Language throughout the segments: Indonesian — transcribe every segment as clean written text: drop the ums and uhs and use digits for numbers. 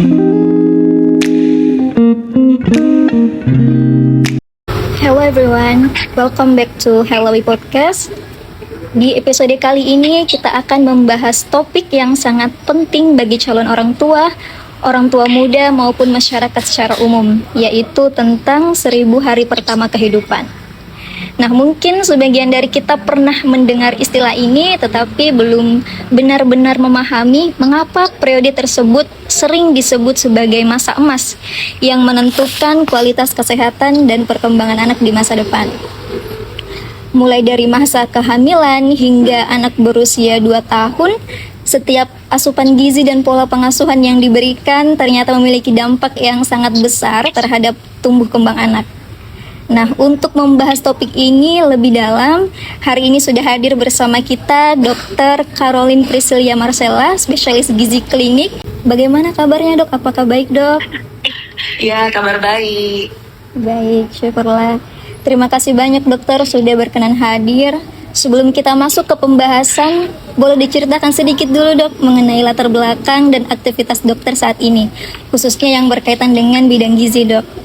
Hello everyone, welcome back to Hellowi Podcast. Di episode kali ini kita akan membahas topik yang sangat penting bagi calon orang tua muda maupun masyarakat secara umum, yaitu tentang 1000 hari pertama kehidupan. Nah, mungkin sebagian dari kita pernah mendengar istilah ini, tetapi belum benar-benar memahami mengapa periode tersebut sering disebut sebagai masa emas yang menentukan kualitas kesehatan dan perkembangan anak di masa depan. Mulai dari masa kehamilan hingga anak berusia 2 tahun, setiap asupan gizi dan pola pengasuhan yang diberikan ternyata memiliki dampak yang sangat besar terhadap tumbuh kembang anak. Nah, untuk membahas topik ini lebih dalam, hari ini sudah hadir bersama kita Dr. Caroline Priscilia Marcella, spesialis gizi klinik. Bagaimana kabarnya, Dok? Apakah baik, Dok? Ya, kabar baik. Baik, syukurlah. Terima kasih banyak, Dokter, sudah berkenan hadir. Sebelum kita masuk ke pembahasan, boleh diceritakan sedikit dulu, Dok, mengenai latar belakang dan aktivitas dokter saat ini, khususnya yang berkaitan dengan bidang gizi, Dok.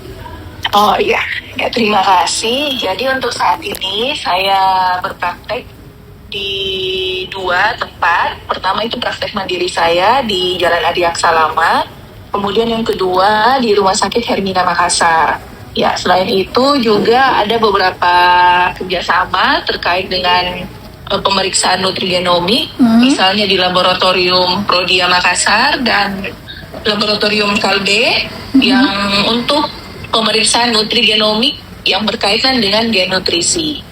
Oh iya, ya terima kasih. Jadi untuk saat ini saya berpraktek di 2 tempat. Pertama itu praktek mandiri saya di Jalan Adi Aksalama. Kemudian yang kedua di Rumah Sakit Hermina Makassar. Ya, selain itu juga ada beberapa kerjasama terkait dengan pemeriksaan nutrigenomik, misalnya di Laboratorium Prodia Makassar dan Laboratorium Kalbe yang untuk pemeriksaan nutrigenomik yang berkaitan dengan gen nutrisi.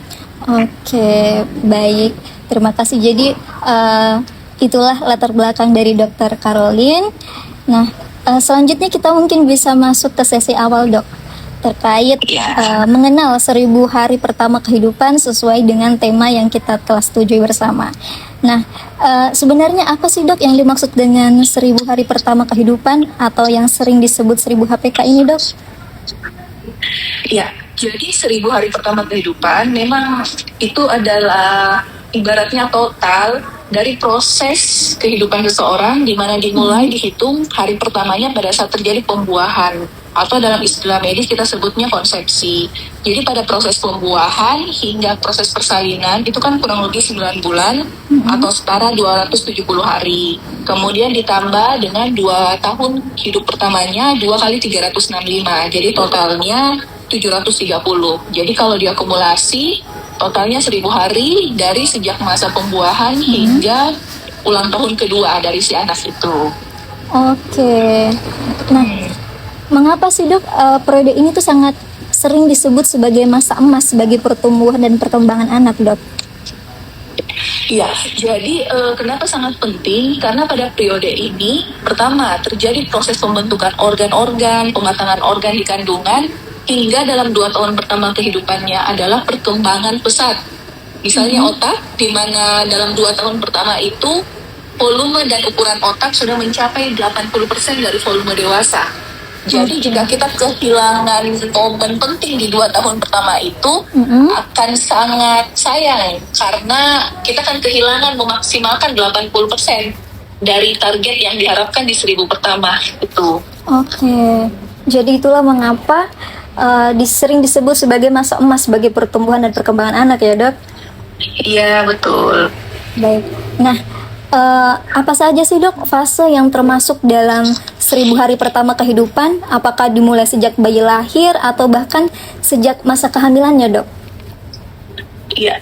Oke, baik. Terima kasih. Jadi itulah latar belakang dari Dr. Caroline. Nah, selanjutnya kita mungkin bisa masuk ke sesi awal, Dok, terkait mengenal 1000 hari pertama kehidupan sesuai dengan tema yang kita telah setujui bersama. Nah, sebenarnya apa sih, Dok, yang dimaksud dengan 1000 hari pertama kehidupan atau yang sering disebut 1000 HPK ini, Dok? Ya, jadi 1000 hari pertama kehidupan memang itu adalah ibaratnya total dari proses kehidupan seseorang, di mana dimulai dihitung hari pertamanya pada saat terjadi pembuahan, atau dalam istilah medis kita sebutnya konsepsi. Jadi pada proses pembuahan hingga proses persalinan itu kan kurang lebih 9 bulan atau setara 270 hari. Kemudian ditambah dengan 2 tahun hidup pertamanya 2 kali 365. Jadi totalnya 730. Jadi kalau diakumulasi totalnya 1000 hari dari sejak masa pembuahan hingga ulang tahun kedua dari si anak itu. Oke. Nah, mengapa sih, Dok, periode ini tuh sangat sering disebut sebagai masa emas bagi pertumbuhan dan perkembangan anak, Dok? Ya, jadi kenapa sangat penting? Karena pada periode ini, pertama, terjadi proses pembentukan organ-organ, pematangan organ di kandungan, hingga dalam 2 tahun pertama kehidupannya adalah perkembangan pesat. Misalnya otak, di mana dalam 2 tahun pertama itu, volume dan ukuran otak sudah mencapai 80% dari volume dewasa. Jadi jika kita kehilangan momen penting di 2 tahun pertama itu akan sangat sayang, karena kita akan kehilangan memaksimalkan 80% dari target yang diharapkan di 1000 pertama itu. Oke, jadi itulah mengapa sering disebut sebagai masa emas bagi pertumbuhan dan perkembangan anak, ya, Dok? Iya, betul. Baik. Nah, apa saja sih, Dok, fase yang termasuk dalam 1000 hari pertama kehidupan? Apakah dimulai sejak bayi lahir atau bahkan sejak masa kehamilannya, Dok? Iya,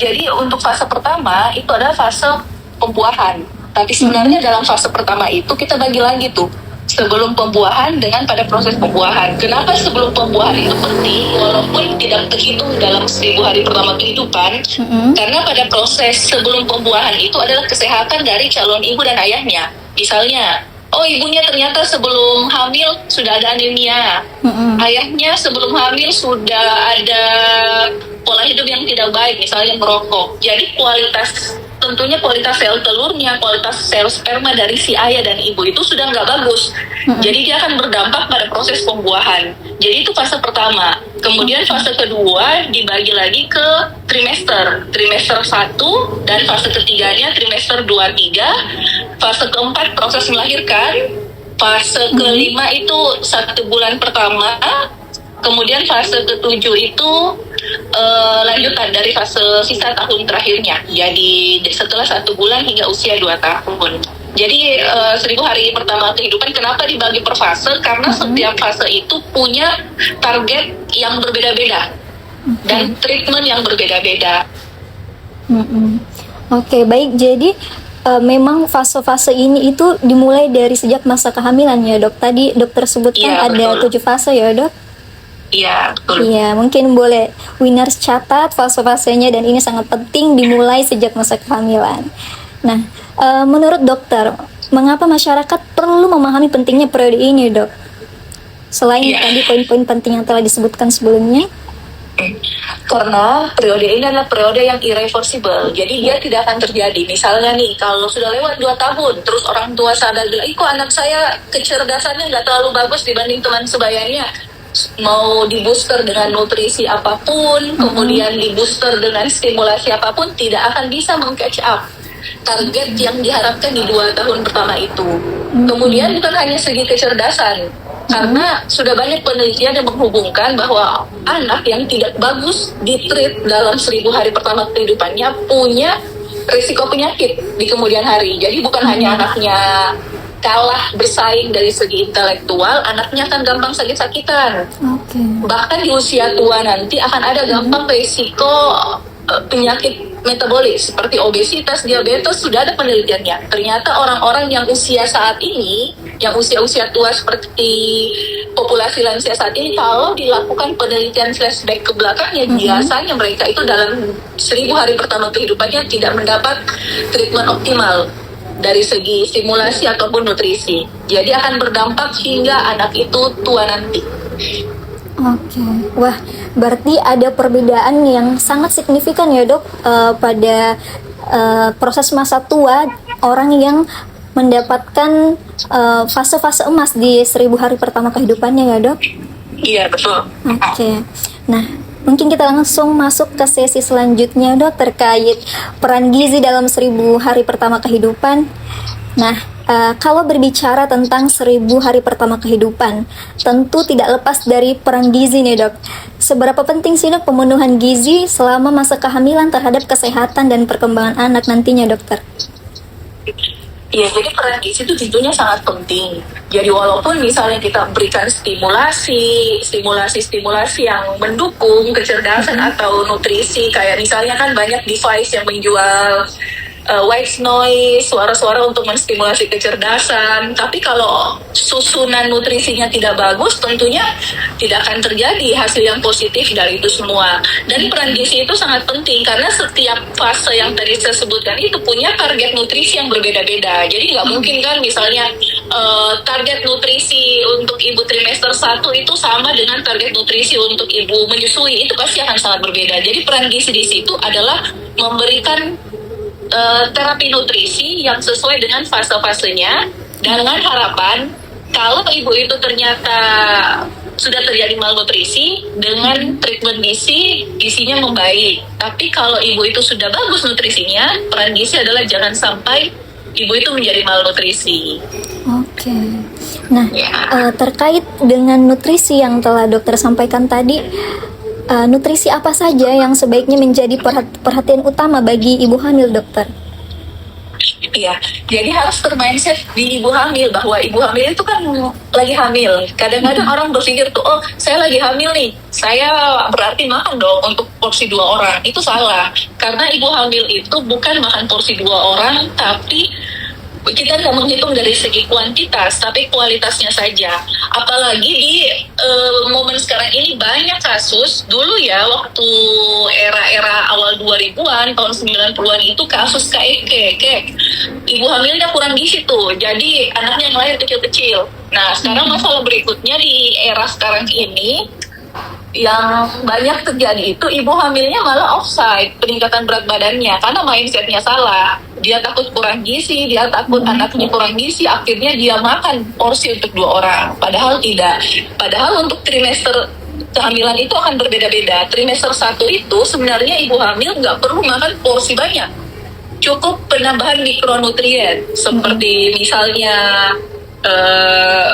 jadi untuk fase pertama itu adalah fase pembuahan. Tapi sebenarnya dalam fase pertama itu kita bagi lagi tuh, sebelum pembuahan dengan pada proses pembuahan. Kenapa sebelum pembuahan itu penting walaupun tidak terhitung dalam 1000 hari pertama kehidupan? Karena pada proses sebelum pembuahan itu adalah kesehatan dari calon ibu dan ayahnya. Misalnya, ibunya ternyata sebelum hamil sudah ada anemia, ayahnya sebelum hamil sudah ada pola hidup yang tidak baik, misalnya merokok. Jadi tentunya kualitas sel telurnya, kualitas sel sperma dari si ayah dan ibu itu sudah nggak bagus. Jadi dia akan berdampak pada proses pembuahan. Jadi itu fase pertama. Kemudian fase kedua dibagi lagi ke trimester 1 dan fase ketiganya trimester 2-3. Fase keempat proses melahirkan. Fase kelima itu 1 bulan pertama, kemudian fase ketujuh itu lanjutan dari fase sisa tahun terakhirnya. Jadi setelah 1 bulan hingga usia 2 tahun. Jadi 1000 hari pertama kehidupan kenapa dibagi per fase? Karena setiap fase itu punya target yang berbeda-beda dan treatment yang berbeda-beda. Oke, baik. Jadi memang fase-fase ini itu dimulai dari sejak masa kehamilan ya dok. Tadi dokter sebutkan Iya, ada betul. 7 fase ya dok. Iya, betul. Iya, mungkin boleh winners catat fase-fasenya dan ini sangat penting dimulai sejak masa kehamilan. Nah, menurut dokter, mengapa masyarakat perlu memahami pentingnya periode ini dok? Selain Iya. tadi poin-poin penting yang telah disebutkan sebelumnya. Karena periode ini adalah periode yang irreversible, jadi dia tidak akan terjadi. Misalnya nih, kalau sudah lewat 2 tahun, terus orang tua sadar bilang, kok anak saya kecerdasannya nggak terlalu bagus dibanding teman sebayanya. Mau di booster dengan nutrisi apapun, kemudian di booster dengan stimulasi apapun, tidak akan bisa meng-catch up target yang diharapkan di 2 tahun pertama itu. Kemudian bukan hanya segi kecerdasan, karena sudah banyak penelitian yang menghubungkan bahwa anak yang tidak bagus di-treat dalam 1000 hari pertama kehidupannya punya risiko penyakit di kemudian hari. Jadi bukan hanya anaknya kalah bersaing dari segi intelektual, anaknya akan gampang sakit-sakitan. Oke. Bahkan di usia tua nanti akan ada gampang risiko penyakit metabolis seperti obesitas, diabetes, sudah ada penelitiannya. Ternyata orang-orang yang usia saat ini, yang usia-usia tua seperti populasi lansia saat ini, kalau dilakukan penelitian flashback ke belakangnya, biasanya mereka itu dalam 1000 hari pertama kehidupannya tidak mendapat treatment optimal dari segi stimulasi ataupun nutrisi. Jadi akan berdampak hingga anak itu tua nanti. Oke, wah berarti ada perbedaan yang sangat signifikan ya dok pada proses masa tua orang yang mendapatkan fase-fase emas di 1000 hari pertama kehidupannya ya dok? Iya, betul. Oke, nah mungkin kita langsung masuk ke sesi selanjutnya dok terkait peran gizi dalam 1000 hari pertama kehidupan. Nah, kalau berbicara tentang 1000 hari pertama kehidupan, tentu tidak lepas dari peran gizi nih dok. Seberapa penting sih dok pemenuhan gizi selama masa kehamilan terhadap kesehatan dan perkembangan anak nantinya dokter? Iya, jadi peran gizi itu tentunya sangat penting. Jadi walaupun misalnya kita berikan stimulasi yang mendukung kecerdasan atau nutrisi, kayak misalnya kan banyak device yang menjual white noise, suara-suara untuk menstimulasi kecerdasan. Tapi kalau susunan nutrisinya tidak bagus, tentunya tidak akan terjadi hasil yang positif dari itu semua. Dan peran gizi itu sangat penting karena setiap fase yang tadi saya sebutkan itu punya target nutrisi yang berbeda-beda. Jadi nggak mungkin kan misalnya target nutrisi untuk ibu trimester 1 itu sama dengan target nutrisi untuk ibu menyusui. Itu pasti akan sangat berbeda. Jadi peran gizi di situ adalah memberikan terapi nutrisi yang sesuai dengan fase-fasenya dengan harapan kalau ibu itu ternyata sudah terjadi malnutrisi, dengan treatment gizinya membaik. Tapi kalau ibu itu sudah bagus nutrisinya, peran gizi adalah jangan sampai ibu itu menjadi malnutrisi. Oke. Nah, terkait dengan nutrisi yang telah dokter sampaikan tadi, nutrisi apa saja yang sebaiknya menjadi perhatian utama bagi ibu hamil, dokter? Iya, jadi harus bermindset di ibu hamil bahwa ibu hamil itu kan lagi hamil. Kadang-kadang orang berpikir tuh, oh saya lagi hamil nih, saya berarti makan dong untuk porsi 2 orang. Itu salah, karena ibu hamil itu bukan makan porsi 2 orang, tapi kita nggak menghitung dari segi kuantitas, tapi kualitasnya saja. Apalagi di momen sekarang ini banyak kasus, dulu ya waktu era-era awal 2000-an, tahun 90-an itu kasus kek. Ibu hamilnya kurang gizi tuh, jadi anaknya yang lahir kecil-kecil. Nah, sekarang masalah berikutnya di era sekarang ini, yang banyak terjadi itu ibu hamilnya malah offside peningkatan berat badannya karena mindsetnya salah. Dia takut kurang gizi, dia takut anaknya kurang gizi, akhirnya dia makan porsi untuk 2 orang. Padahal tidak. Padahal untuk trimester kehamilan itu akan berbeda-beda. Trimester 1 itu sebenarnya ibu hamil nggak perlu makan porsi banyak. Cukup penambahan mikronutrien seperti misalnya eh,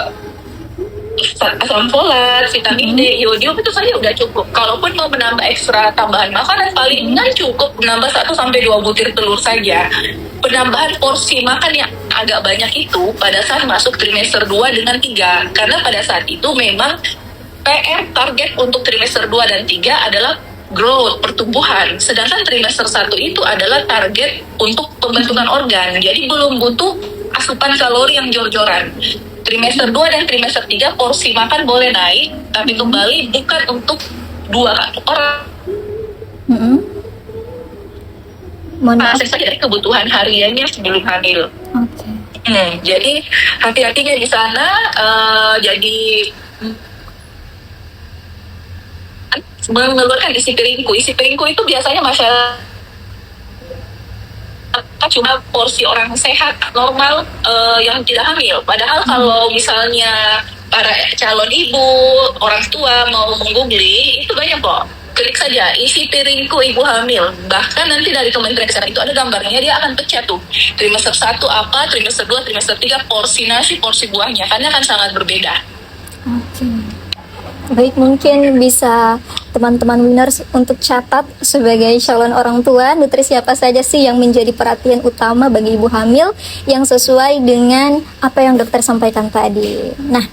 asam folat, vitamin D, iodium itu saja udah cukup. Kalaupun mau menambah ekstra tambahan makanan, palingan cukup menambah 1 sampai 2 butir telur saja. Penambahan porsi makan yang agak banyak itu pada saat masuk trimester 2 dengan 3. Karena pada saat itu memang PR target untuk trimester 2 dan 3 adalah growth, pertumbuhan. Sedangkan trimester 1 itu adalah target untuk pembentukan organ. Jadi belum butuh asupan kalori yang jor-joran. Trimester 2 dan trimester 3 porsi makan boleh naik, tapi kembali bukan untuk 2 orang. Mohon maaf. Saja dari kebutuhan hariannya sebelum hamil. Oke. Jadi hati-hatinya di sana. Jadi mengeluarkan isi piringku. Isi piringku itu biasanya masyarakat cuma porsi orang sehat normal yang tidak hamil. Padahal kalau misalnya para calon ibu, orang tua mau menggugli, itu banyak kok. Klik saja isi piringku ibu hamil. Bahkan nanti dari Kementerian Kesehatan itu ada gambarnya, dia akan pecah tuh. Trimester 1 apa, trimester 2, trimester 3, porsi nasi, porsi buahnya. Karena akan sangat berbeda. Oke. Baik, mungkin bisa teman-teman winners untuk catat sebagai calon orang tua, nutrisi apa saja sih yang menjadi perhatian utama bagi ibu hamil yang sesuai dengan apa yang dokter sampaikan tadi. Nah,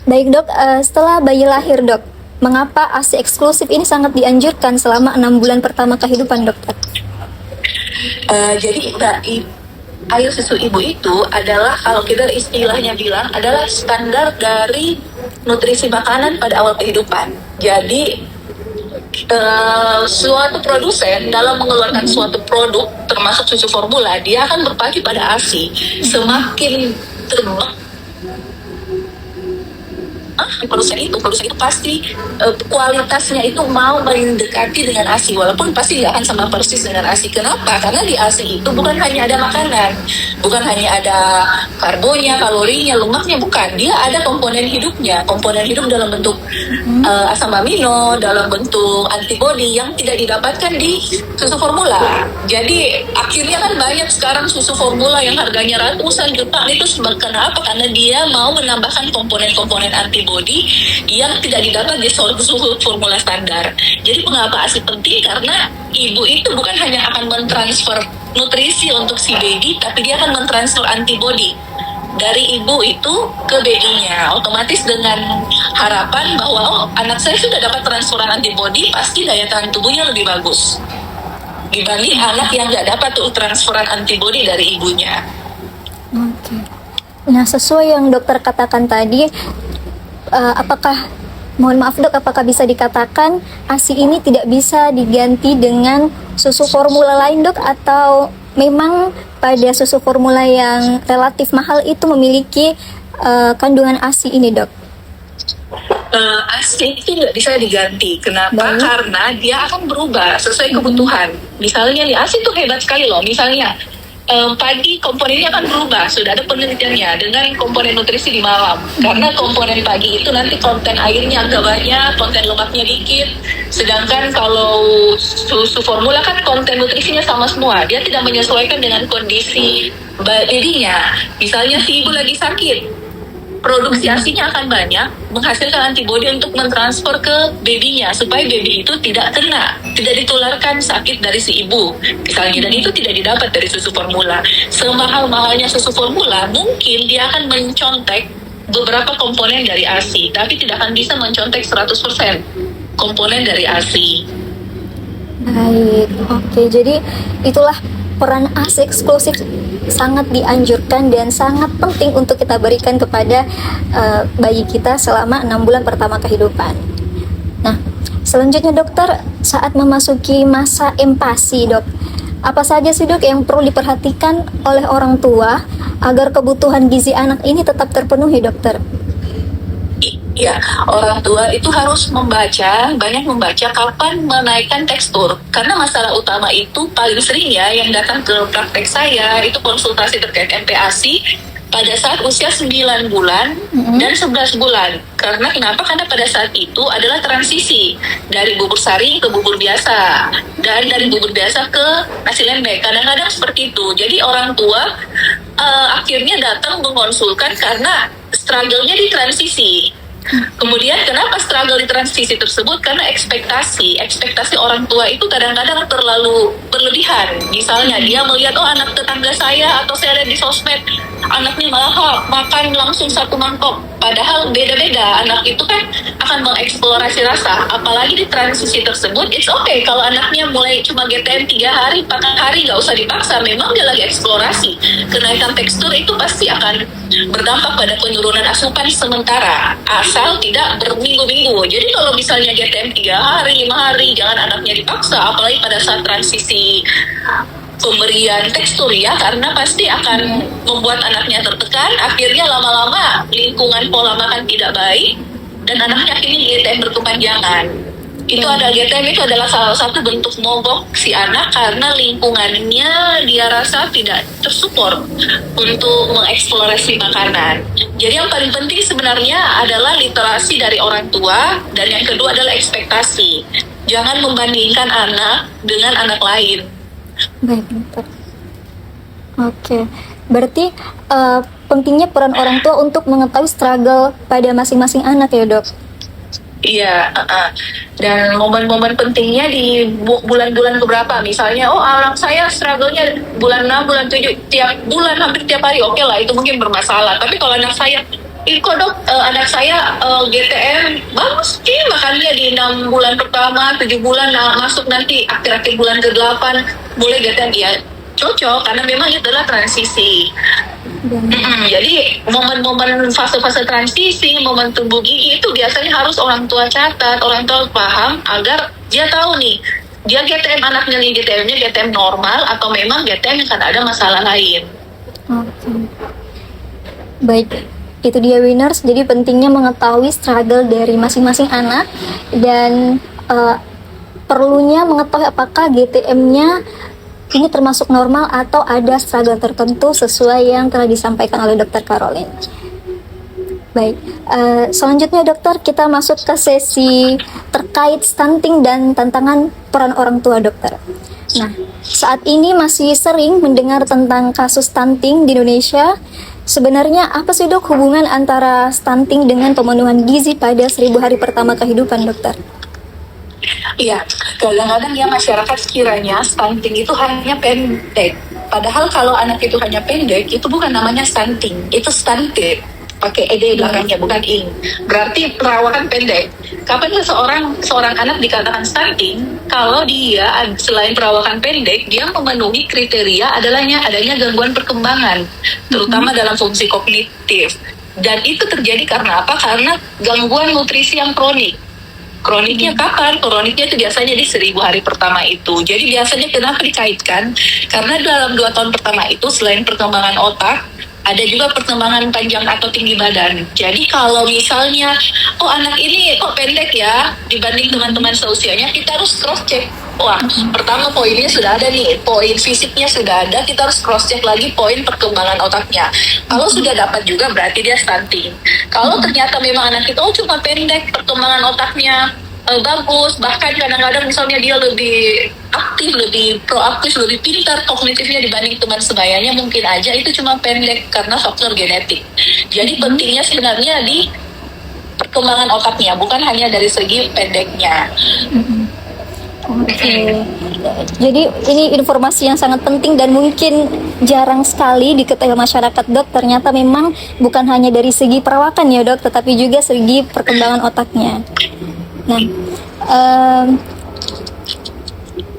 baik dok, setelah bayi lahir dok, mengapa ASI eksklusif ini sangat dianjurkan selama 6 bulan pertama kehidupan dokter? Jadi air susu ibu itu adalah, kalau kita istilahnya bilang, adalah standar dari nutrisi makanan pada awal kehidupan. Jadi suatu produsen dalam mengeluarkan suatu produk termasuk susu formula, dia akan berpacu pada ASI. Semakin produsen itu pasti kualitasnya itu mau mendekati dengan ASI, walaupun pasti nggak akan sama persis dengan ASI. Kenapa? Karena di ASI itu bukan hanya ada makanan, bukan hanya ada karbonya, kalorinya, lemaknya, bukan. Dia ada komponen hidupnya, komponen hidup dalam bentuk asam amino, dalam bentuk antibodi yang tidak didapatkan di susu formula. Jadi akhirnya kan banyak sekarang susu formula yang harganya ratusan juta. Itu kenapa? Karena dia mau menambahkan komponen-komponen antibodi yang tidak didapat di susu formula standar. Jadi mengapa ASI penting? Karena ibu itu bukan hanya akan mentransfer nutrisi untuk si baby, tapi dia akan mentransfer antibodi dari ibu itu ke babynya. Otomatis dengan harapan bahwa anak saya sudah dapat transferan antibodi, pasti daya tahan tubuhnya lebih bagus dibanding anak yang nggak dapat tuh transferan antibodi dari ibunya. Oke. Nah, sesuai yang dokter katakan tadi, mohon maaf dok, apakah bisa dikatakan ASI ini tidak bisa diganti dengan susu formula lain dok, atau memang pada susu formula yang relatif mahal itu memiliki kandungan ASI ini dok? ASI itu nggak bisa diganti. Kenapa? Baik. Karena dia akan berubah sesuai kebutuhan. Misalnya nih, ASI itu hebat sekali loh. Misalnya pagi komponennya akan berubah, sudah ada penelitiannya dengan komponen nutrisi di malam. Karena komponen pagi itu nanti konten airnya agak banyak, konten lemaknya dikit. Sedangkan kalau susu formula kan konten nutrisinya sama semua, dia tidak menyesuaikan dengan kondisi babynya. Misalnya si ibu lagi sakit, produksi ASI-nya akan banyak, menghasilkan antibodi untuk mentransfer ke babynya supaya baby itu tidak ditularkan sakit dari si ibu misalnya, dan itu tidak didapat dari susu formula. Semahal-mahalnya susu formula, mungkin dia akan mencontek beberapa komponen dari ASI, tapi tidak akan bisa mencontek 100% komponen dari ASI. Baik, oke. Jadi itulah peran ASI eksklusif sangat dianjurkan dan sangat penting untuk kita berikan kepada bayi kita selama 6 bulan pertama kehidupan. Nah, selanjutnya dokter, saat memasuki masa empasi dok, apa saja sih dok yang perlu diperhatikan oleh orang tua agar kebutuhan gizi anak ini tetap terpenuhi dokter? Ya, orang tua itu harus banyak membaca kapan menaikkan tekstur. Karena masalah utama itu paling sering ya yang datang ke praktek saya itu konsultasi terkait MPASI pada saat usia 9 bulan dan 11 bulan. Karena kenapa? Karena pada saat itu adalah transisi dari bubur sari ke bubur biasa dan dari bubur biasa ke nasi lembek. Kadang-kadang seperti itu. Jadi orang tua akhirnya datang mengonsulkan karena struggle-nya di transisi. Kemudian kenapa struggle di transisi tersebut? Karena ekspektasi orang tua itu kadang-kadang terlalu berlebihan. Misalnya dia melihat, oh anak tetangga saya atau saya ada di sosmed, anaknya malah makan langsung satu mangkok. Padahal beda-beda, anak itu kan akan mengeksplorasi rasa. Apalagi di transisi tersebut, it's okay kalau anaknya mulai cuma GTM 3 hari, 4 hari, nggak usah dipaksa. Memang dia lagi eksplorasi. Kenaikan tekstur itu pasti akan berdampak pada penurunan asupan sementara, asal tidak berminggu-minggu. Jadi kalau misalnya GTM 3 hari, 5 hari, jangan anaknya dipaksa, apalagi pada saat transisi pemberian tekstur ya, karena pasti akan membuat anaknya tertekan, akhirnya lama-lama lingkungan pola makan tidak baik, dan anaknya akhirnya GTM berkepanjangan. Itu ada GTM itu adalah salah satu bentuk mogok si anak karena lingkungannya dia rasa tidak tersupport untuk mengeksplorasi makanan. Jadi yang paling penting sebenarnya adalah literasi dari orang tua, dan yang kedua adalah ekspektasi. Jangan membandingkan anak dengan anak lain. Baik, dokter. Oke, berarti pentingnya peran orang tua untuk mengetahui struggle pada masing-masing anak ya, dok? Iya, dan momen-momen pentingnya di bulan-bulan keberapa, misalnya, oh orang saya struggle-nya bulan 6, bulan 7, tiap bulan, hampir tiap hari, oke lah, itu mungkin bermasalah. Tapi kalau anak saya, kok dok, anak saya GTM, bagus sih, makannya di 6 bulan pertama, 7 bulan, masuk nanti akhir-akhir bulan ke-8, mulai GTM, ya cocok, karena memang itu adalah transisi. Jadi momen-momen fase-fase transisi, momen tumbuh gigi itu biasanya harus orang tua catat, orang tua paham agar dia tahu nih, dia GTM anaknya nih, GTM-nya GTM normal atau memang GTM yang akan ada masalah lain. Oke. Baik, itu dia winners. Jadi pentingnya mengetahui struggle dari masing-masing anak dan perlunya mengetahui apakah GTM-nya ini termasuk normal atau ada struggle tertentu sesuai yang telah disampaikan oleh Dr. Caroline. Baik, selanjutnya dokter, kita masuk ke sesi terkait stunting dan tantangan peran orang tua, dokter. Nah, saat ini masih sering mendengar tentang kasus stunting di Indonesia. Sebenarnya apa sih dok hubungan antara stunting dengan pemenuhan gizi pada 1000 hari pertama kehidupan, dokter? Iya, kadang-kadang ya masyarakat kiranya stunting itu hanya pendek. Padahal kalau anak itu hanya pendek, itu bukan namanya stunting, itu stunted. Pakai ed belakangnya, bukan ing. Berarti perawakan pendek. Kapan seorang anak dikatakan stunting? Kalau dia selain perawakan pendek, dia memenuhi kriteria adanya gangguan perkembangan, terutama dalam fungsi kognitif. Dan itu terjadi karena apa? Karena gangguan nutrisi yang kronik. Kroniknya kapan? Kroniknya itu biasanya di 1000 hari pertama itu. Jadi biasanya kenapa dikaitkan? Karena dalam 2 tahun pertama itu selain perkembangan otak, ada juga perkembangan panjang atau tinggi badan. Jadi kalau misalnya, oh anak ini kok pendek ya dibanding teman-teman seusianya, kita harus cross check. Wah, pertama poinnya sudah ada nih, poin fisiknya sudah ada, kita harus cross check lagi poin perkembangan otaknya. Kalau sudah dapat juga berarti dia stunting. Kalau ternyata memang anak itu cuma pendek, perkembangan otaknya bagus, bahkan kadang-kadang misalnya dia lebih aktif, lebih proaktif, lebih pintar kognitifnya dibanding teman sebayanya, mungkin aja itu cuma pendek karena faktor genetik. Jadi pentingnya sebenarnya di perkembangan otaknya, bukan hanya dari segi pendeknya. Oke. Jadi ini informasi yang sangat penting dan mungkin jarang sekali diketahui masyarakat, dok. Ternyata memang bukan hanya dari segi perawakan ya dok, tetapi juga segi perkembangan otaknya. Nah,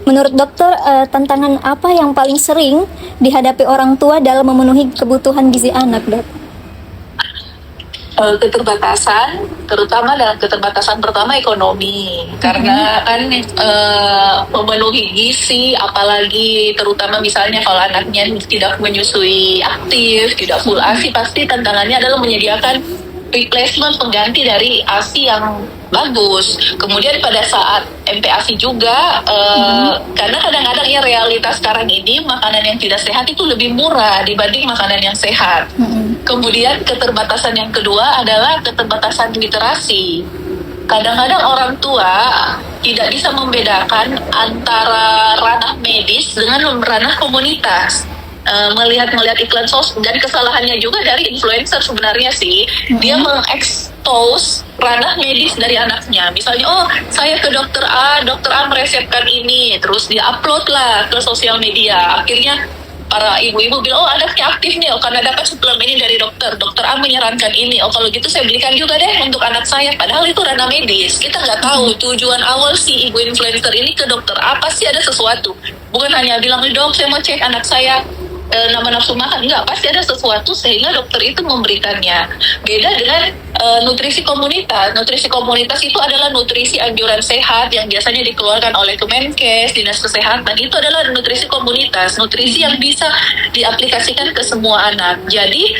menurut dokter, tantangan apa yang paling sering dihadapi orang tua dalam memenuhi kebutuhan gizi anak, dok? Keterbatasan, terutama dalam keterbatasan pertama ekonomi, karena kan memenuhi gizi, apalagi terutama misalnya kalau anaknya tidak menyusui aktif, tidak full ASI, pasti tantangannya adalah menyediakan replacement, pengganti dari ASI yang bagus. Kemudian pada saat MPASI juga, karena kadang-kadang ya realitas sekarang ini makanan yang tidak sehat itu lebih murah dibanding makanan yang sehat. Kemudian keterbatasan yang kedua adalah keterbatasan literasi. Kadang-kadang orang tua tidak bisa membedakan antara ranah medis dengan ranah komunitas. melihat iklan dan kesalahannya juga dari influencer sebenarnya sih. Dia mengekspos ranah medis dari anaknya. Misalnya, oh saya ke dokter A meresepkan ini, terus dia upload lah ke sosial media. Akhirnya para ibu-ibu bilang, oh anaknya aktif nih, oh karena dapat suplemen ini dari dokter A menyarankan ini, oh kalau gitu saya belikan juga deh untuk anak saya. Padahal itu ranah medis. Kita nggak tahu tujuan awal si ibu influencer ini ke dokter A pasti ada sesuatu. Bukan hanya bilang, dok saya mau cek anak saya nama nafsu makan. Enggak, pasti ada sesuatu sehingga dokter itu memberikannya. Beda dengan nutrisi komunitas. Nutrisi komunitas itu adalah nutrisi anjuran sehat yang biasanya dikeluarkan oleh Kemenkes, Dinas Kesehatan. Itu adalah nutrisi komunitas, nutrisi yang bisa diaplikasikan ke semua anak. Jadi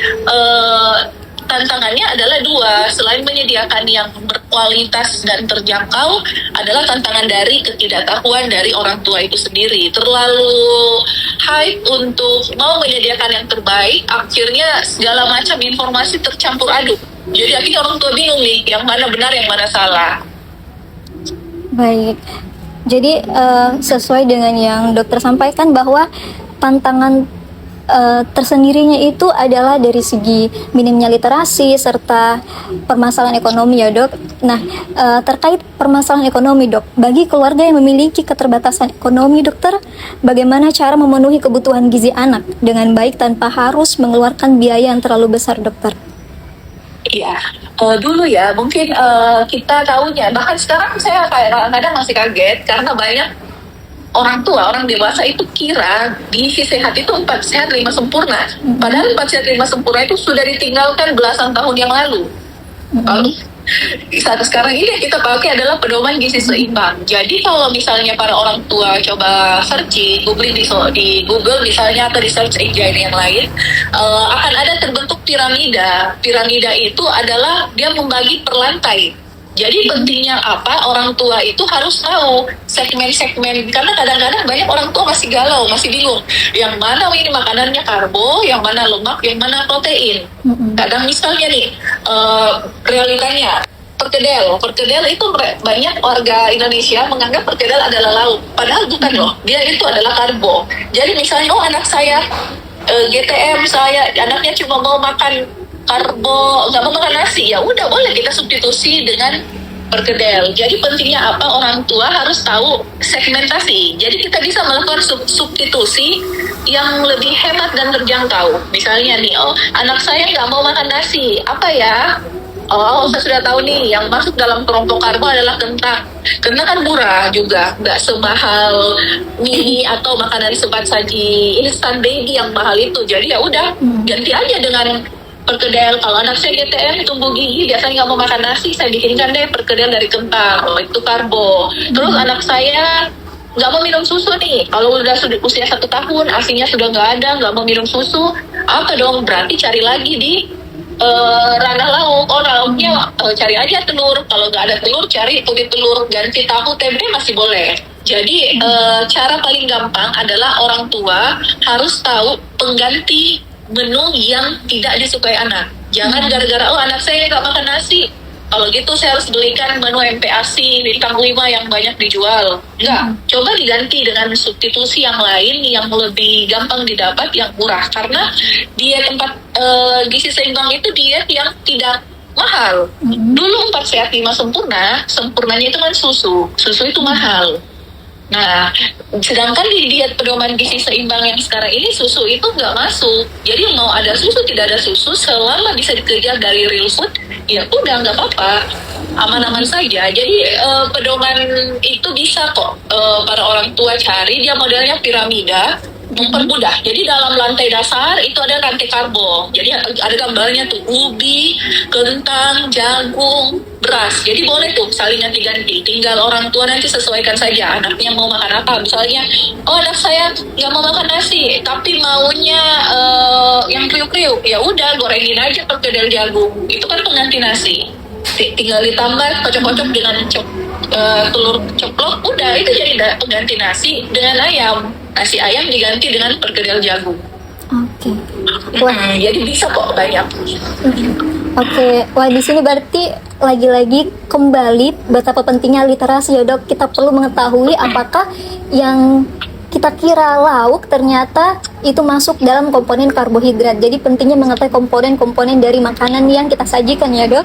tantangannya adalah dua. Selain menyediakan yang berkualitas dan terjangkau, adalah tantangan dari ketidaktahuan dari orang tua itu sendiri. Terlalu hype untuk mau menyediakan yang terbaik, akhirnya segala macam informasi tercampur aduk. Jadi akhirnya orang tua bingung nih, yang mana benar, yang mana salah. Baik, jadi sesuai dengan yang dokter sampaikan bahwa tantangan tersendirinya itu adalah dari segi minimnya literasi serta permasalahan ekonomi ya dok. Nah terkait permasalahan ekonomi dok, bagi keluarga yang memiliki keterbatasan ekonomi dokter, bagaimana cara memenuhi kebutuhan gizi anak dengan baik tanpa harus mengeluarkan biaya yang terlalu besar dokter? Iya, dulu ya mungkin kita tahunya, bahkan sekarang saya kadang masih kaget karena banyak orang tua, orang dewasa itu kira gizi sehat itu 4 sehat 5 sempurna. Padahal 4 sehat 5 sempurna itu sudah ditinggalkan belasan tahun yang lalu. Lalu saat sekarang ini yang kita pakai adalah pedoman gizi seimbang. Jadi kalau misalnya para orang tua coba searching, googling di Google misalnya atau di search engine yang lain, akan ada terbentuk piramida. Piramida itu adalah dia membagi per lantai. Jadi pentingnya apa? Orang tua itu harus tahu segmen-segmen, karena kadang-kadang banyak orang tua masih galau, masih bingung. Yang mana ini makanannya karbo, yang mana lemak, yang mana protein. Kadang misalnya nih, realitanya perkedel itu banyak warga Indonesia menganggap perkedel adalah lauk. Padahal bukan loh, dia itu adalah karbo. Jadi misalnya, oh anak saya GTM, anaknya cuma mau makan karbo, nggak mau makan nasi, ya udah boleh kita substitusi dengan perkedel. Jadi pentingnya apa? Orang tua harus tahu segmentasi. Jadi kita bisa melakukan substitusi yang lebih hemat dan terjangkau. Misalnya nih, oh anak saya nggak mau makan nasi, apa ya? Oh, saya sudah tahu nih, yang masuk dalam kelompok karbo adalah kentang. Kentang kan murah juga, nggak semahal mie atau makanan cepat saji instan baby yang mahal itu. Jadi ya udah, ganti aja dengan perkedel. Kalau anak saya GTM tumbuh gigi biasanya nggak mau makan nasi, saya bikinkan deh perkedel dari kentang, itu karbo. Terus anak saya nggak mau minum susu nih, kalau udah usia 1 tahun asinya sudah nggak ada, nggak mau minum susu, apa dong? Berarti cari lagi di ranah lauk. Oh lauknya cari aja telur, kalau nggak ada telur cari kulit telur, ganti tahu tempe masih boleh. Jadi cara paling gampang adalah orang tua harus tahu pengganti menu yang tidak disukai anak. Jangan gara-gara oh anak saya nggak makan nasi, kalau gitu saya harus belikan menu MPASI bintang 5 yang banyak dijual. Enggak, coba diganti dengan substitusi yang lain yang lebih gampang didapat, yang murah. Karena diet gizi seimbang itu diet yang tidak mahal. Dulu 4 sehat 5 sempurna, sempurnanya itu kan susu itu mahal. Nah, sedangkan di diet pedoman gizi seimbang yang sekarang ini susu itu nggak masuk. Jadi mau ada susu tidak ada susu, selama bisa dikejar dari real food, ya udah nggak apa-apa, aman-aman saja. Jadi pedoman itu bisa kok para orang tua cari. Dia modelnya piramida, mempermudah. Jadi dalam lantai dasar itu ada rantai karbo. Jadi ada gambarnya tuh ubi, kentang, jagung, beras. Jadi boleh tuh saling ganti-ganti. Tinggal orang tua nanti sesuaikan saja anaknya mau makan apa. Misalnya, oh anak saya nggak mau makan nasi, tapi maunya yang kriuk-kriuk. Ya udah gorengin aja perkedel jagung. Itu kan pengganti nasi. Tinggal ditambah kocok-kocok dengan telur ceplok. Udah itu jadi pengganti nasi dengan ayam. Nasi ayam diganti dengan perkedel jagung. Oke. Wah, jadi bisa kok banyak. Oke, wah di sini berarti lagi-lagi kembali betapa pentingnya literasi ya dok. Kita perlu mengetahui apakah yang kita kira lauk ternyata itu masuk dalam komponen karbohidrat. Jadi pentingnya mengetahui komponen-komponen dari makanan yang kita sajikan ya dok.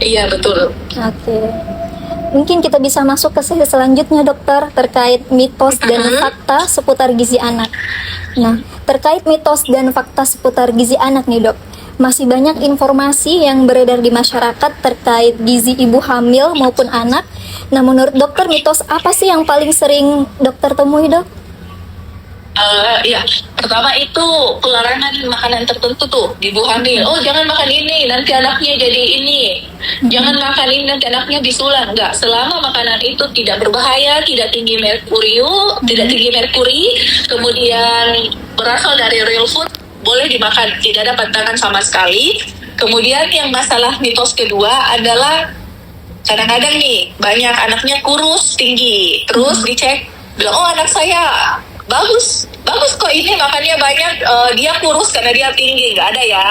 Iya betul. Oke. Mungkin kita bisa masuk ke sesi selanjutnya dokter, terkait mitos dan fakta seputar gizi anak. Nah, terkait mitos dan fakta seputar gizi anak nih dok, masih banyak informasi yang beredar di masyarakat terkait gizi ibu hamil maupun anak. Nah, menurut dokter, mitos apa sih yang paling sering dokter temui dok? Ya, pertama itu pelarangan makanan tertentu tuh di ibu hamil. Oh, jangan makan ini, nanti anaknya jadi ini. Jangan makan ini, nanti anaknya bisulan. Enggak, selama makanan itu tidak berbahaya, tidak tinggi merkuri, kemudian berasal dari real food, boleh dimakan, tidak ada pantangan sama sekali. Kemudian yang masalah mitos kedua adalah kadang-kadang nih banyak anaknya kurus tinggi, terus dicek, bilang oh anak saya bagus kok ini makannya banyak, dia kurus karena dia tinggi. Nggak ada ya.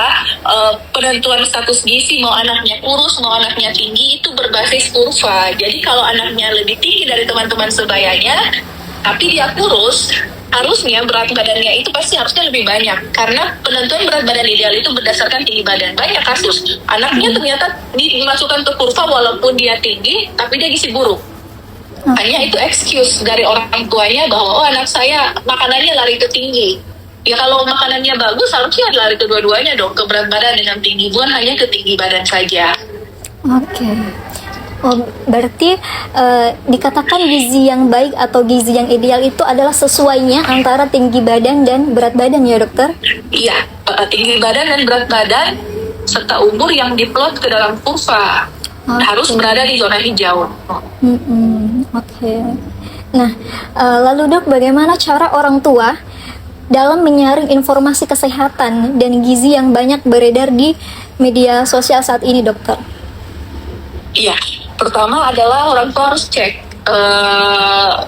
Penentuan status gizi mau anaknya kurus mau anaknya tinggi itu berbasis kurva. Jadi kalau anaknya lebih tinggi dari teman-teman sebayanya tapi dia kurus, harusnya berat badannya itu pasti harusnya lebih banyak, karena penentuan berat badan ideal itu berdasarkan tinggi badan. Banyak kasus anaknya ternyata dimasukkan ke kurva walaupun dia tinggi tapi dia gizi buruk. Hanya itu excuse dari orang tuanya bahwa oh anak saya makanannya lari ke tinggi. Ya kalau makanannya bagus harusnya lari ke dua-duanya dong, ke berat badan dengan tinggi, bukan hanya ke tinggi badan saja. Oke. Oh, berarti dikatakan gizi yang baik atau gizi yang ideal itu adalah sesuainya antara tinggi badan dan berat badan ya dokter? Iya, tinggi badan dan berat badan serta umur yang diplot ke dalam kurva. Harus berada di zona hijau. Oke. Nah, lalu dok, bagaimana cara orang tua dalam menyaring informasi kesehatan dan gizi yang banyak beredar di media sosial saat ini, dokter? Iya, pertama adalah orang tua harus cek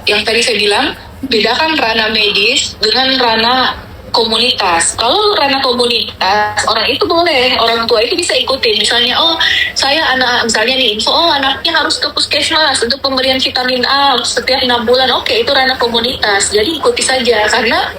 yang tadi saya bilang, bedakan ranah medis dengan ranah komunitas. Kalau ranah komunitas, orang itu boleh, orang tua itu bisa ikutin. Misalnya, oh saya misalnya nih info, oh anaknya harus ke puskesmas untuk pemberian vitamin A setiap 6 bulan. Oke, itu ranah komunitas. Jadi ikuti saja, karena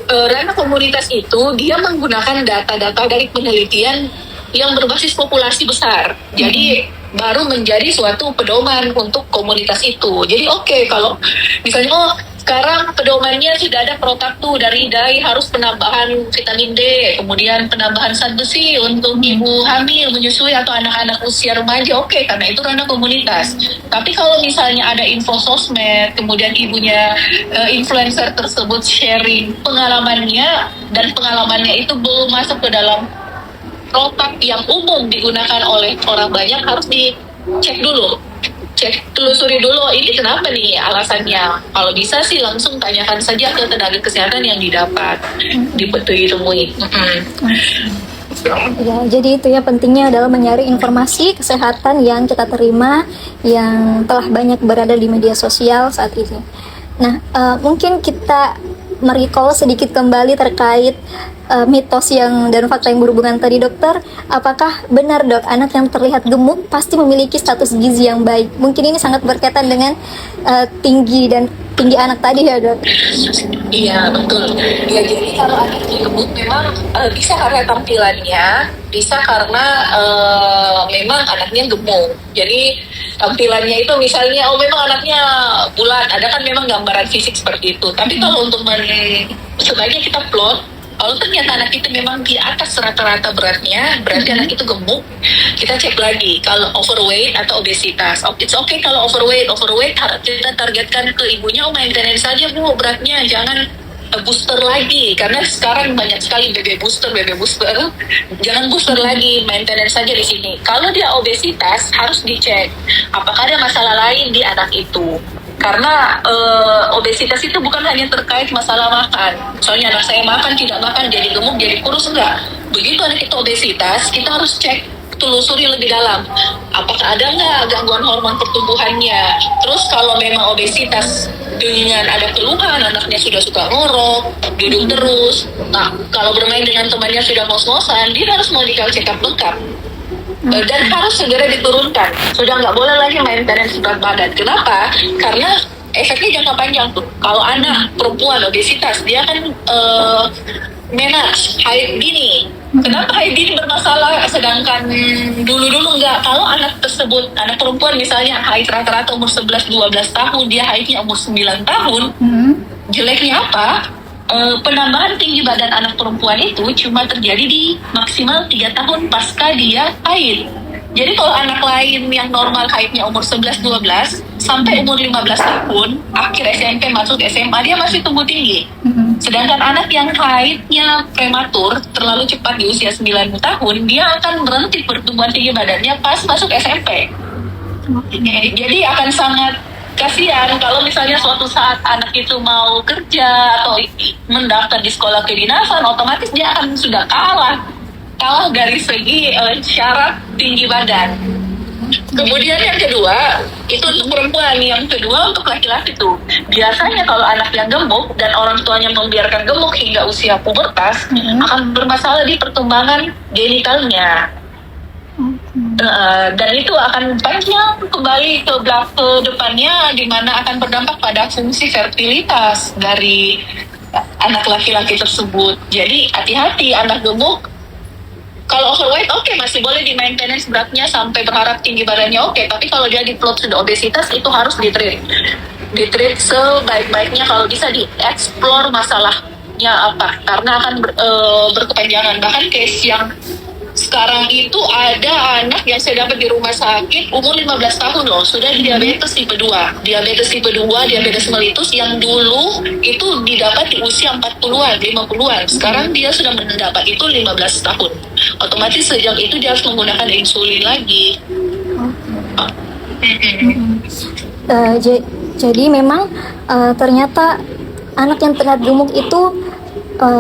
ranah komunitas itu dia menggunakan data-data dari penelitian yang berbasis populasi besar. Jadi baru menjadi suatu pedoman untuk komunitas itu. Jadi oke, kalau misalnya oh sekarang pedomannya sudah ada Protactu dari DAI, harus penambahan vitamin D, kemudian penambahan zat besi untuk ibu hamil, menyusui atau anak-anak usia remaja. Oke, karena itu ranah komunitas. Tapi kalau misalnya ada info sosmed, kemudian ibunya influencer tersebut sharing pengalamannya, dan pengalamannya itu belum masuk ke dalam protap yang umum digunakan oleh orang banyak, harus dicek dulu. Telusuri dulu ini kenapa nih alasannya. Kalau bisa sih langsung tanyakan saja ke tenaga kesehatan yang didapat ditemui. Ya, jadi itu ya pentingnya adalah mencari informasi kesehatan yang kita terima yang telah banyak berada di media sosial saat ini. Nah, mungkin kita merecall sedikit kembali terkait mitos dan fakta yang berhubungan tadi dokter. Apakah benar dok, anak yang terlihat gemuk pasti memiliki status gizi yang baik? Mungkin ini sangat berkaitan dengan tinggi anak tadi ya dok? Iya betul. Ya jadi kalau anaknya gemuk memang bisa karena tampilannya, bisa karena memang anaknya gemuk. Jadi tampilannya itu misalnya oh memang anaknya bulat, ada kan memang gambaran fisik seperti itu. Tapi kalau untuk sebaiknya kita plot, kalau ternyata anak itu memang di atas rata-rata beratnya, berarti anak itu gemuk. Kita cek lagi kalau overweight atau obesitas. It's okay kalau overweight kita targetkan ke ibunya, oh maintenance saja bu beratnya, jangan booster lagi, karena sekarang banyak sekali BB booster, jangan booster lagi, maintenance saja di sini. Kalau dia obesitas harus dicek apakah ada masalah lain di anak itu. Karena obesitas itu bukan hanya terkait masalah makan. Soalnya anak saya makan, tidak makan, jadi gemuk, jadi kurus, enggak. Begitu anak itu obesitas, kita harus cek, telusuri lebih dalam. Apakah ada nggak gangguan hormon pertumbuhannya? Terus kalau memang obesitas dengan ada keluhan, anaknya sudah suka ngorok, duduk terus. Nah, kalau bermain dengan temannya sudah ngos-ngosan, dia harus medical check up lengkap. Dan harus segera diturunkan. Sudah nggak boleh lagi maintenance berat badan. Kenapa? Karena efeknya jangka panjang tuh. Kalau anak perempuan obesitas, dia kan menarche, haid dini. Kenapa haid dini bermasalah sedangkan dulu-dulu enggak? Kalau anak tersebut, anak perempuan misalnya haid rata-rata umur 11-12 tahun, dia haidnya umur 9 tahun, jeleknya apa? Penambahan tinggi badan anak perempuan itu cuma terjadi di maksimal 3 tahun pasca dia haid. Jadi kalau anak lain yang normal haidnya umur 11-12 sampai umur 15 tahun, akhir SMP masuk SMA, dia masih tumbuh tinggi. Sedangkan anak yang haidnya prematur, terlalu cepat di usia 9 tahun, dia akan berhenti pertumbuhan tinggi badannya pas masuk SMP. Jadi akan sangat kasihan kalau misalnya suatu saat anak itu mau kerja atau mendaftar di sekolah kedinasan, otomatis dia akan sudah kalah dari segi syarat tinggi badan. Kemudian yang kedua, itu untuk perempuan. Yang kedua untuk laki-laki tuh, biasanya kalau anak yang gemuk dan orang tuanya membiarkan gemuk hingga usia pubertas, akan bermasalah di perkembangan genitalnya. Dan itu akan panjang kembali ke depannya, di mana akan berdampak pada fungsi fertilitas dari anak laki-laki tersebut. Jadi hati-hati anak gemuk. Kalau overweight masih boleh di maintenance beratnya sampai berharap tinggi badannya tapi kalau dia diplot sudah obesitas, itu harus ditreat sebaik-baiknya. Kalau bisa dieksplor masalahnya apa, karena akan berkepanjangan. Bahkan case yang sekarang itu ada anak yang saya dapat di rumah sakit umur 15 tahun loh, sudah diabetes tipe 2, diabetes mellitus yang dulu itu didapat di usia 40-an, 50-an. Sekarang dia sudah mendapat itu 15 tahun. Otomatis sejak itu dia harus menggunakan insulin lagi. Jadi memang ternyata anak yang terlihat gemuk itu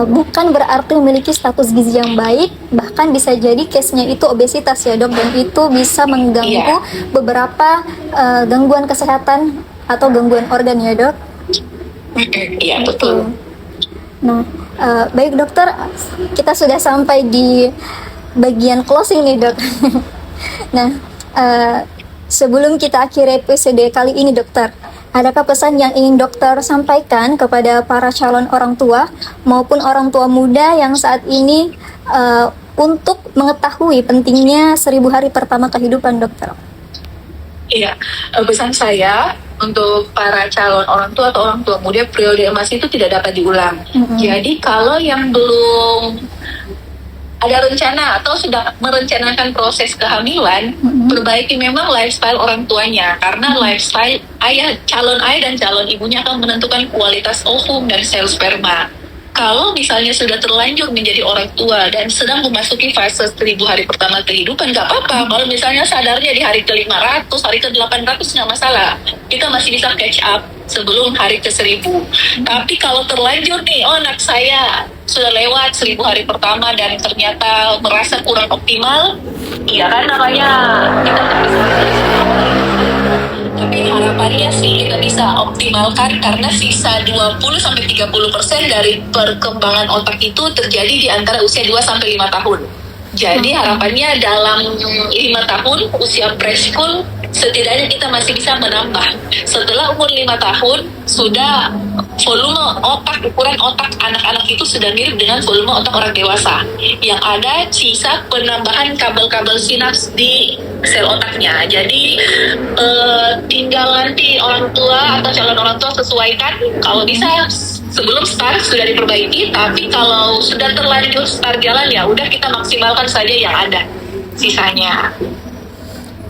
bukan berarti memiliki status gizi yang baik, bahkan bisa jadi case-nya itu obesitas ya dok, dan itu bisa mengganggu beberapa gangguan kesehatan atau gangguan organ ya dok. Iya betul. Nah, baik dokter, kita sudah sampai di bagian closing nih dok. Nah, sebelum kita akhiri episode kali ini dokter, adakah pesan yang ingin dokter sampaikan kepada para calon orang tua maupun orang tua muda yang saat ini untuk mengetahui pentingnya 1000 hari pertama kehidupan dokter? Iya, pesan saya untuk para calon orang tua atau orang tua muda, periode emas itu tidak dapat diulang. Jadi kalau yang belum ada rencana atau sudah merencanakan proses kehamilan, perbaiki memang lifestyle orang tuanya, karena lifestyle calon ayah dan calon ibunya akan menentukan kualitas ovum dan sel sperma. Kalau misalnya sudah terlanjur menjadi orang tua dan sedang memasuki fase 1000 hari pertama kehidupan, nggak apa-apa. Kalau misalnya sadarnya di hari ke-500, hari ke-800 nggak masalah. Kita masih bisa catch up sebelum hari ke-1000. Tapi kalau terlanjur nih, anak saya sudah lewat 1000 hari pertama dan ternyata merasa kurang optimal, iya kan namanya kita tapi harapannya sih kita bisa optimalkan, karena sisa 20-30% dari perkembangan otak itu terjadi di antara usia 2-5 tahun. Jadi harapannya dalam 5 tahun usia preschool setidaknya kita masih bisa menambah. Setelah umur 5 tahun sudah volume otak, ukuran otak anak-anak itu sudah mirip dengan volume otak orang dewasa. Yang ada sisa penambahan kabel-kabel sinaps di sel otaknya. Jadi tinggal nanti orang tua atau calon orang tua sesuaikan. Kalau bisa sebelum start sudah diperbaiki, tapi kalau sudah terlanjur start jalan ya udah kita maksimalkan saja yang ada sisanya.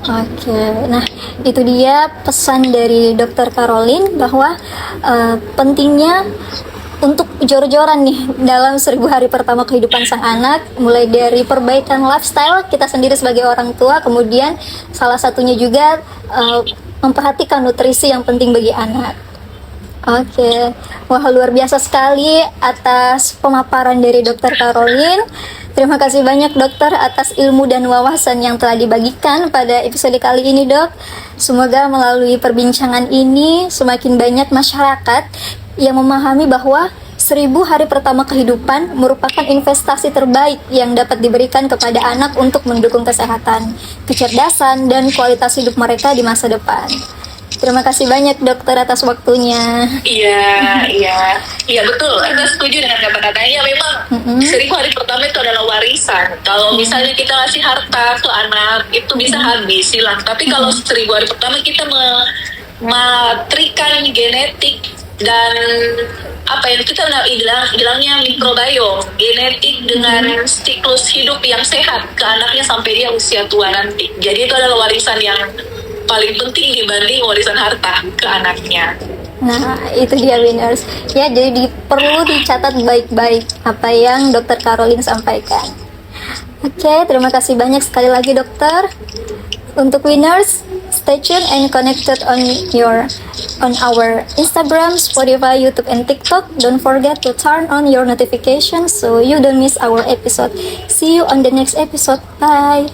Oke, nah itu dia pesan dari Dr. Caroline bahwa pentingnya untuk jor-joran nih dalam 1000 hari pertama kehidupan sang anak, mulai dari perbaikan lifestyle kita sendiri sebagai orang tua, kemudian salah satunya juga memperhatikan nutrisi yang penting bagi anak. Oke, wah luar biasa sekali atas pemaparan dari Dr. Caroline. Terima kasih banyak dokter atas ilmu dan wawasan yang telah dibagikan pada episode kali ini dok. Semoga melalui perbincangan ini semakin banyak masyarakat yang memahami bahwa 1000 hari pertama kehidupan merupakan investasi terbaik yang dapat diberikan kepada anak untuk mendukung kesehatan, kecerdasan, dan kualitas hidup mereka di masa depan. Terima kasih banyak dokter atas waktunya. Iya betul. Anda setuju dengan kata-katanya. Memang 1000 hari pertama itu adalah warisan. Kalau misalnya kita ngasih harta ke anak itu bisa habis hilang. Tapi kalau 1000 hari pertama kita mematrikan genetik dan apa yang kita bilangnya mikrobiom, genetik dengan siklus hidup yang sehat ke anaknya sampai dia usia tua nanti. Jadi itu adalah warisan yang paling penting dibanding warisan harta ke anaknya. Nah, itu dia winners. Ya, jadi perlu dicatat baik-baik apa yang Dokter Caroline sampaikan. Oke, terima kasih banyak sekali lagi dokter. Untuk winners, stay tuned and connected on our Instagram, Spotify, YouTube, and TikTok. Don't forget to turn on your notifications so you don't miss our episode. See you on the next episode. Bye.